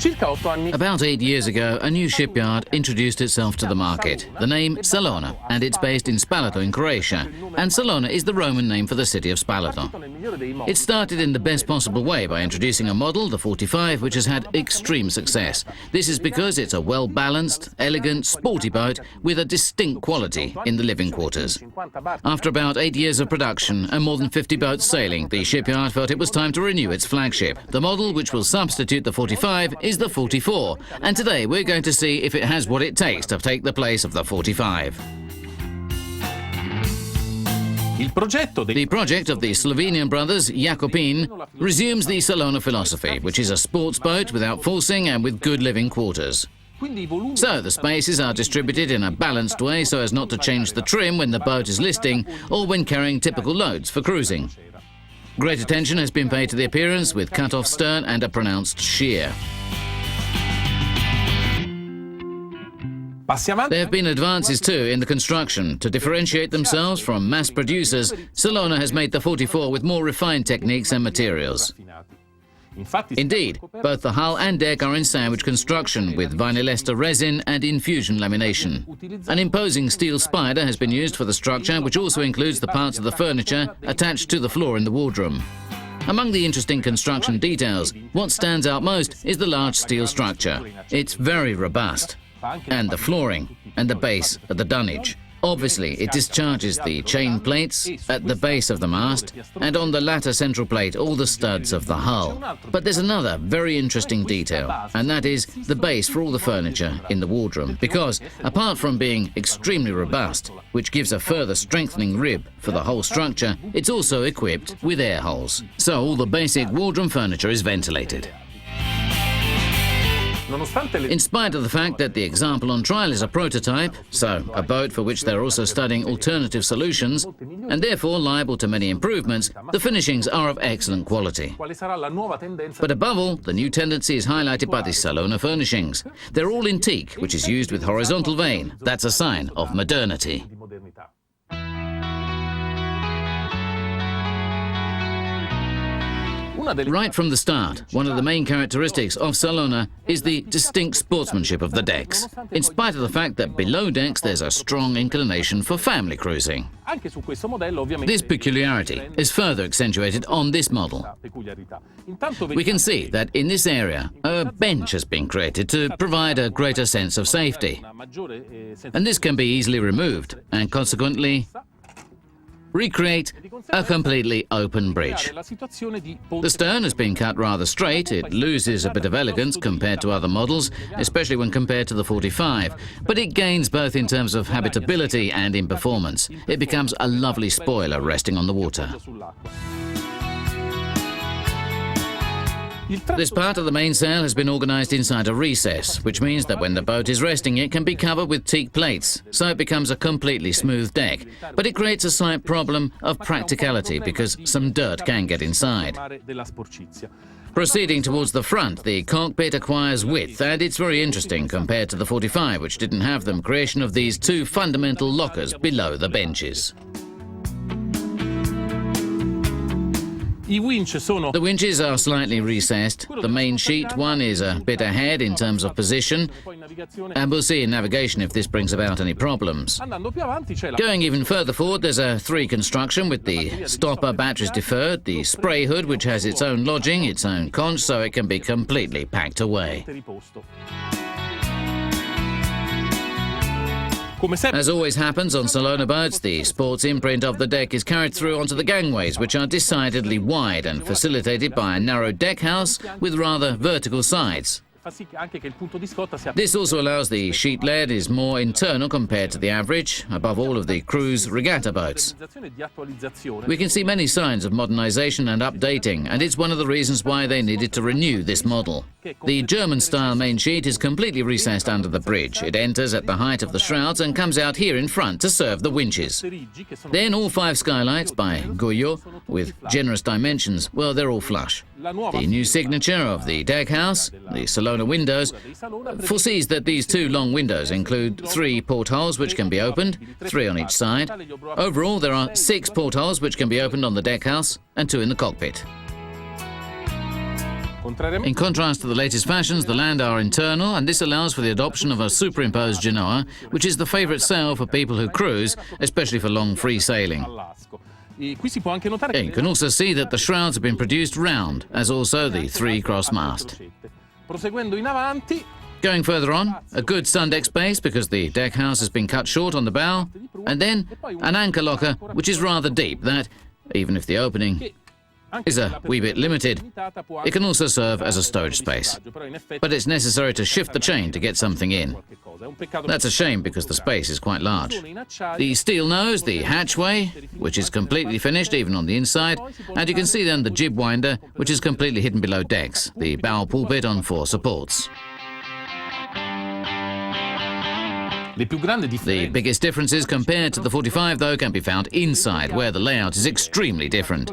About 8 years ago, a new shipyard introduced itself to the market, the name Salona, and it's based in Spalato in Croatia, and Salona is the Roman name for the city of Spalato. It started in the best possible way by introducing a model, the 45, which has had extreme success. This is because it's a well-balanced, elegant, sporty boat with a distinct quality in the living quarters. After about 8 years of production and more than 50 boats sailing, the shipyard felt it was time to renew its flagship. The model which will substitute the 45 is the 44, and today we're going to see if it has what it takes to take the place of the 45. The project of the Slovenian brothers, Jakopin, resumes the Salona philosophy, which is a sports boat without forcing and with good living quarters. So the spaces are distributed in a balanced way so as not to change the trim when the boat is listing or when carrying typical loads for cruising. Great attention has been paid to the appearance with cut-off stern and a pronounced sheer. There have been advances too in the construction. To differentiate themselves from mass producers, Salona has made the 44 with more refined techniques and materials. Indeed, both the hull and deck are in sandwich construction with vinyl ester resin and infusion lamination. An imposing steel spider has been used for the structure, which also includes the parts of the furniture attached to the floor in the wardroom. Among the interesting construction details, what stands out most is the large steel structure. It's very robust. And the flooring and the base at the dunnage. Obviously, it discharges the chain plates at the base of the mast and on the latter central plate all the studs of the hull. But there's another very interesting detail, and that is the base for all the furniture in the wardroom, because apart from being extremely robust, which gives a further strengthening rib for the whole structure, it's also equipped with air holes. So all the basic wardroom furniture is ventilated. In spite of the fact that the example on trial is a prototype, so a boat for which they're also studying alternative solutions, and therefore liable to many improvements, the finishings are of excellent quality. But above all, the new tendency is highlighted by the Salona furnishings. They're all in teak, which is used with horizontal vein. That's a sign of modernity. Right from the start, one of the main characteristics of Salona is the distinct sportsmanship of the decks, in spite of the fact that below decks there's a strong inclination for family cruising. This peculiarity is further accentuated on this model. We can see that in this area a bench has been created to provide a greater sense of safety, and this can be easily removed and consequently recreate a completely open bridge. The stern has been cut rather straight. It loses a bit of elegance compared to other models, especially when compared to the 45, but it gains both in terms of habitability and in performance. It becomes a lovely spoiler resting on the water. This part of the mainsail has been organized inside a recess, which means that when the boat is resting it can be covered with teak plates, so it becomes a completely smooth deck. But it creates a slight problem of practicality because some dirt can get inside. Proceeding towards the front, the cockpit acquires width, and it's very interesting compared to the 45, which didn't have them, creation of these two fundamental lockers below the benches. The winches are slightly recessed. The main sheet one is a bit ahead in terms of position, and we'll see in navigation if this brings about any problems. Going even further forward, there's a 3 construction with the stopper batteries deferred, the spray hood which has its own lodging, its own conch, so it can be completely packed away. As always happens on Salona boats, the sports imprint of the deck is carried through onto the gangways, which are decidedly wide and facilitated by a narrow deck house with rather vertical sides. This also allows the sheet lead is more internal compared to the average, above all of the cruise regatta boats. We can see many signs of modernization and updating, and it's one of the reasons why they needed to renew this model. The German-style main sheet is completely recessed under the bridge. It enters at the height of the shrouds and comes out here in front to serve the winches. Then all 5 skylights by Guyot, with generous dimensions, well, they're all flush. The new signature of the deck house, the Salona windows, foresees that these 2 long windows include 3 portholes which can be opened, 3 on each side. Overall, there are 6 portholes which can be opened on the deck house and 2 in the cockpit. In contrast to the latest fashions, the land are internal, and this allows for the adoption of a superimposed genoa, which is the favourite sail for people who cruise, especially for long free sailing. You can also see that the shrouds have been produced round, as also the three-cross mast. Going further on, a good sun-deck space because the deck house has been cut short on the bow, and then an anchor locker which is rather deep that, even if the opening is a wee bit limited, it can also serve as a stowage space. But it's necessary to shift the chain to get something in. That's a shame because the space is quite large. The steel nose, the hatchway, which is completely finished even on the inside, and you can see then the jib winder, which is completely hidden below decks, the bow pulpit on 4 supports. The biggest differences compared to the 45, though, can be found inside, where the layout is extremely different.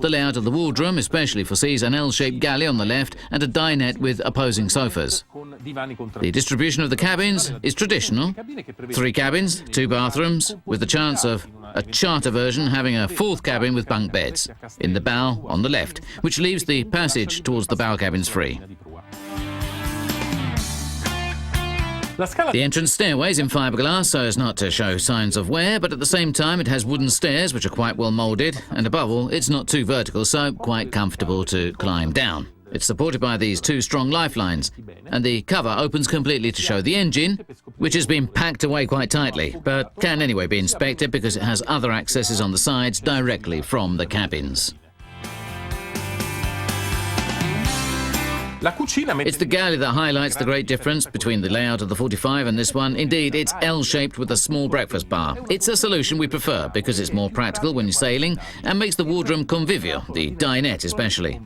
The layout of the wardroom especially foresees an L-shaped galley on the left and a dinette with opposing sofas. The distribution of the cabins is traditional. 3 cabins, 2 bathrooms, with the chance of a charter version having a 4th cabin with bunk beds, in the bow on the left, which leaves the passage towards the bow cabins free. The entrance stairway is in fiberglass so as not to show signs of wear, but at the same time it has wooden stairs which are quite well moulded, and above all it's not too vertical, so quite comfortable to climb down. It's supported by these 2 strong lifelines, and the cover opens completely to show the engine, which has been packed away quite tightly, but can anyway be inspected because it has other accesses on the sides directly from the cabins. It's the galley that highlights the great difference between the layout of the 45 and this one. Indeed, it's L-shaped with a small breakfast bar. It's a solution we prefer because it's more practical when you're sailing and makes the wardroom convivial, the dinette especially.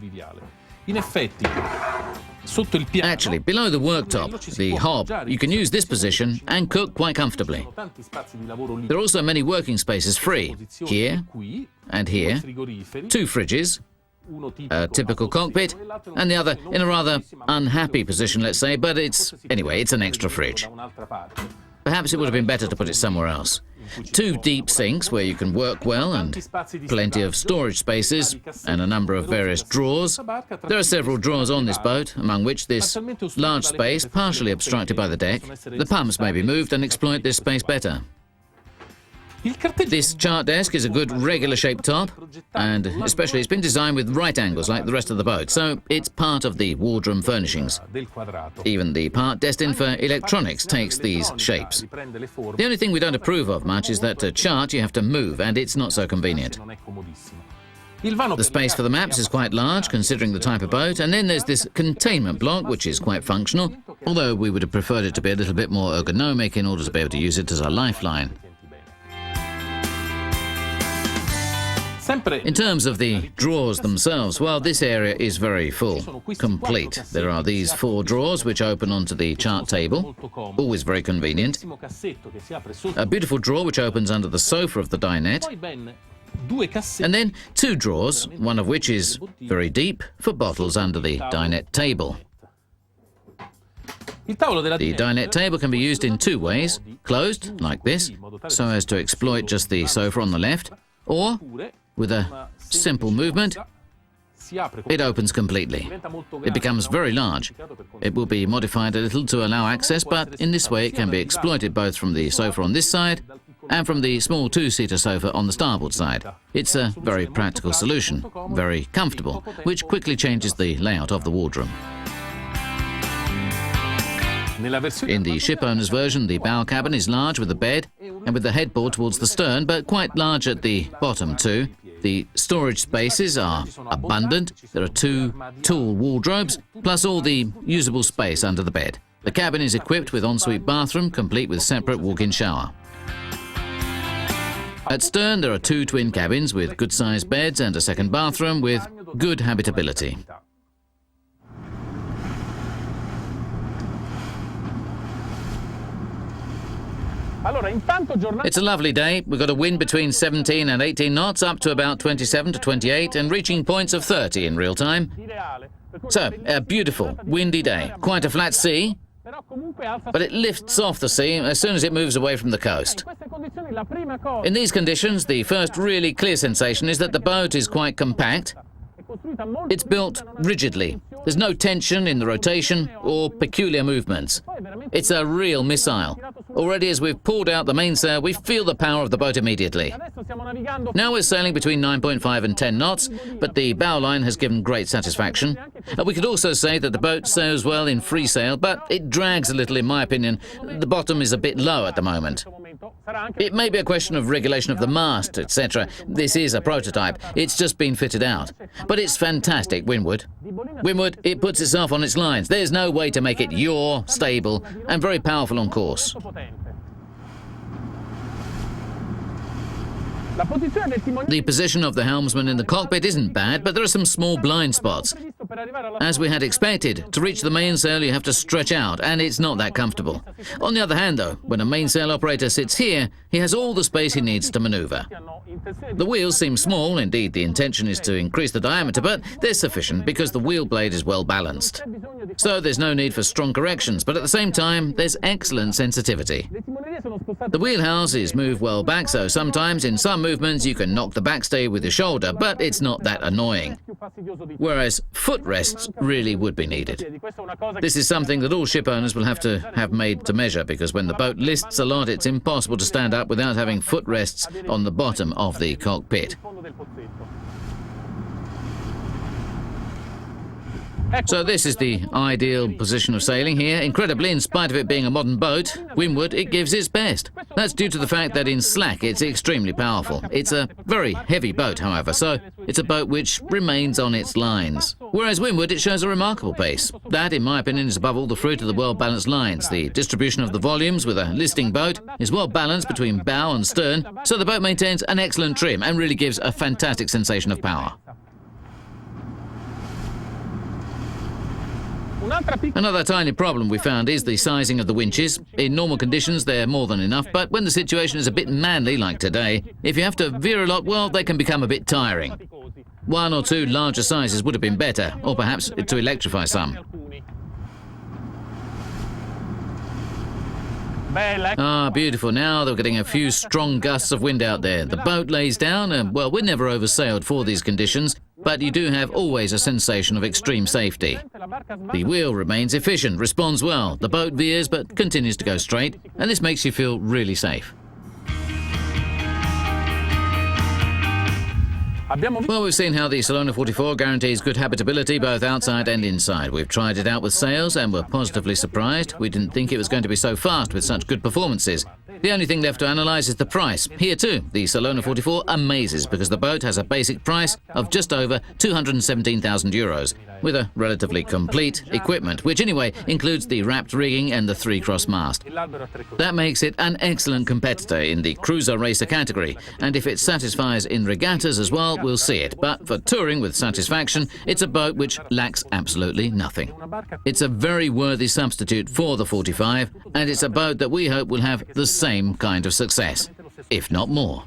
Actually, below the worktop, the hob, you can use this position and cook quite comfortably. There are also many working spaces free, here and here, 2 fridges, a typical cockpit, and the other in a rather unhappy position, let's say, but it's an extra fridge. Perhaps it would have been better to put it somewhere else. 2 deep sinks where you can work well and plenty of storage spaces and a number of various drawers. There are several drawers on this boat, among which this large space, partially obstructed by the deck. The pumps may be moved and exploit this space better. This chart desk is a good regular-shaped top, and especially it's been designed with right angles like the rest of the boat, so it's part of the wardroom furnishings. Even the part destined for electronics takes these shapes. The only thing we don't approve of much is that to chart you have to move, and it's not so convenient. The space for the maps is quite large, considering the type of boat, and then there's this containment block, which is quite functional, although we would have preferred it to be a little bit more ergonomic in order to be able to use it as a lifeline. In terms of the drawers themselves, well, this area is very full, complete. There are these 4 drawers which open onto the chart table, always very convenient. A beautiful drawer which opens under the sofa of the dinette. And then 2 drawers, one of which is very deep, for bottles under the dinette table. The dinette table can be used in 2 ways, closed, like this, so as to exploit just the sofa on the left, or with a simple movement, it opens completely. It becomes very large. It will be modified a little to allow access, but in this way it can be exploited both from the sofa on this side and from the small 2-seater sofa on the starboard side. It's a very practical solution, very comfortable, which quickly changes the layout of the wardroom. In the shipowner's version, the bow cabin is large with a bed and with the headboard towards the stern, but quite large at the bottom too. The storage spaces are abundant. There are 2 tall wardrobes, plus all the usable space under the bed. The cabin is equipped with ensuite bathroom, complete with separate walk-in shower. At stern, there are 2 twin cabins with good-sized beds and a second bathroom with good habitability. It's a lovely day. We've got a wind between 17 and 18 knots, up to about 27 to 28, and reaching points of 30 in real time. So, a beautiful, windy day. Quite a flat sea, but it lifts off the sea as soon as it moves away from the coast. In these conditions, the first really clear sensation is that the boat is quite compact. It's built rigidly. There's no tension in the rotation or peculiar movements. It's a real missile. Already as we've pulled out the mainsail, we feel the power of the boat immediately. Now we're sailing between 9.5 and 10 knots, but the bow line has given great satisfaction. We could also say that the boat sails well in free sail, but it drags a little in my opinion. The bottom is a bit low at the moment. It may be a question of regulation of the mast, etc. This is a prototype. It's just been fitted out. But it's fantastic, Windward. Windward, it puts itself on its lines. There's no way to make it yaw, stable, and very powerful on course. The position of the helmsman in the cockpit isn't bad, but there are some small blind spots. As we had expected, to reach the mainsail you have to stretch out, and it's not that comfortable. On the other hand, though, when a mainsail operator sits here, he has all the space he needs to maneuver. The wheels seem small, indeed the intention is to increase the diameter, but they're sufficient because the wheel blade is well balanced. So there's no need for strong corrections, but at the same time, there's excellent sensitivity. The wheelhouses move well back, so sometimes in some movements you can knock the backstay with your shoulder, but it's not that annoying. Whereas footrests really would be needed. This is something that all ship owners will have to have made to measure, because when the boat lists a lot, it's impossible to stand up without having footrests on the bottom of the cockpit. So this is the ideal position of sailing here. Incredibly, in spite of it being a modern boat, Windward, it gives its best. That's due to the fact that in slack it's extremely powerful. It's a very heavy boat, however, so it's a boat which remains on its lines. Whereas Windward, it shows a remarkable pace. That, in my opinion, is above all the fruit of the well-balanced lines. The distribution of the volumes with a listing boat is well balanced between bow and stern, so the boat maintains an excellent trim and really gives a fantastic sensation of power. Another tiny problem we found is the sizing of the winches. In normal conditions they're more than enough, but when the situation is a bit manly like today, if you have to veer a lot, well, they can become a bit tiring. One or two larger sizes would have been better, or perhaps to electrify some. Ah, beautiful. Now they're getting a few strong gusts of wind out there. The boat lays down, and, well, we're never oversailed for these conditions, but you do have always a sensation of extreme safety. The wheel remains efficient, responds well, the boat veers but continues to go straight, and this makes you feel really safe. Well, we've seen how the Salona 44 guarantees good habitability both outside and inside. We've tried it out with sails and were positively surprised. We didn't think it was going to be so fast with such good performances. The only thing left to analyse is the price. Here too, the Salona 44 amazes because the boat has a basic price of just over €217,000 with a relatively complete equipment, which anyway includes the wrapped rigging and the 3-cross mast. That makes it an excellent competitor in the cruiser racer category, and if it satisfies in regattas as well, we'll see it. But for touring with satisfaction, it's a boat which lacks absolutely nothing. It's a very worthy substitute for the 45, and it's a boat that we hope will have the same kind of success, if not more.